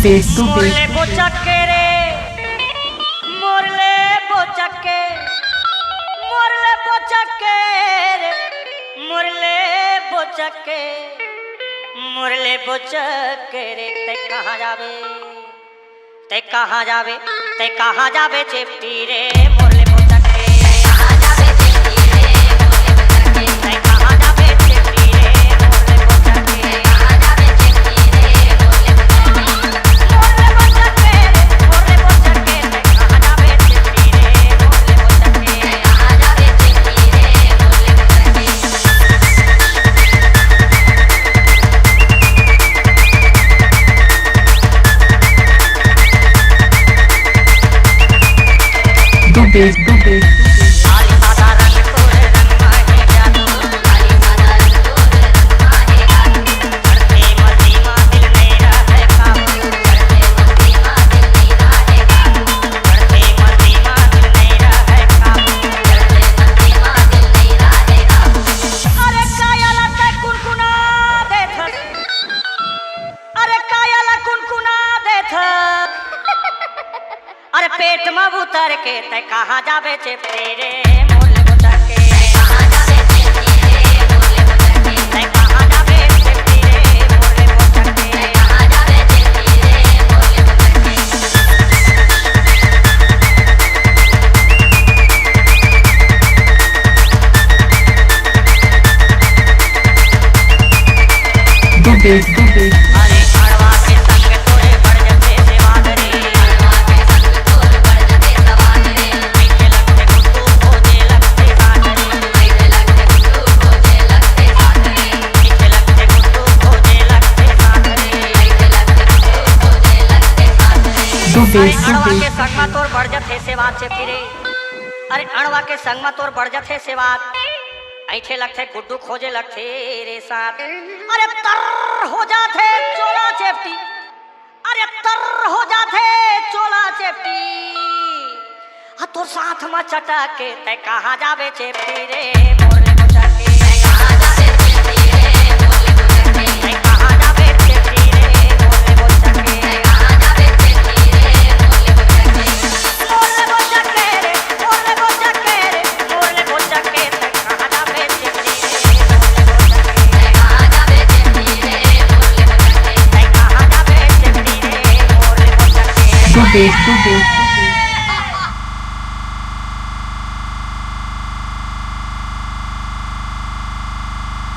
Morley बोचके रे Morley बोचके Morley बोचके रे Morley बोचके Morley बोचके रे ते कहाँ जावे ते कहाँ जावे ते कहाँ जावे चेपटी रे मोरले बोचके कहाँ जावे चेपटी रे मोरले बोचके ते कहाँ जावे चेपटी रे मोरले बोचके कहाँ जावे चेपटी रे मोरले बोचके मोरले बोचके ते कहाँ जावे चेपटी रे मोरले बोचके कहाँ जावे चेपटी रे मोरले Dubi. काली माता रंग तोरे रंग माहे जादू काली माता रंग तोरे रंग माहे जादू करते मती माँ दिल मेरा है काबू करते मती माँ दिल मेरा है काबू करते मती माँ दिल मेरा है काबू करते मती माँ दिल मेरा है काबू अरे कायला ते कुनकुना देथ अरे कायला कुनकुना देथ अरे पेट में उतर के ते कहाँ जावे चेपटी रे मोरले बोचके कहाँ जावे चेपटी रे मोरले बोचके ते कहाँ जावे चेपटी रे मोरले बोचके कहाँ जावे चेपटी रे मोरले बोचके Dubi. अरे अड़वा के संग तोरे बढ़ जते सेवा करे अड़वा के संग तोरे बढ़ जते सेवा करे मीठे लगते गुड्डू खोजे लगते सागरे मीठे लगते गुड्डू खोजे लगते सागरे मीठे लगते गुड्डू खोजे लगते सागरे मीठे लगते गुड्डू खोजे लगते सागरे अरे अड़वा के संग में तोर बढ़ जते सेवा चेपटी रे अरे अड़वा के संग में तोर बढ़ जते सेवा ऐठे लगते गुड्डू खोजे लगते रे साथ अरे तर हो जाते चोला चेपटी अरे तर हो जाते चोला चेपटी तो साथ में चटा के ते कहाँ जावे चेपटी रे मोरले बोचके कहाँ जावे चेपटी रे मोरले बोचके ते कहाँ जावे चेपटी रे मोरले बोचके कहाँ जावे चेपटी रे मोरले बोचके मोरले बोचके रे मोरले बोचके रे मोरले बोचके ते कहाँ जावे चेपटी रे मोरले बोचके कहाँ जावे चेपटी रे मोरले बोचके ते कहाँ जावे चेपटी रे मोरले बोचके Dubi.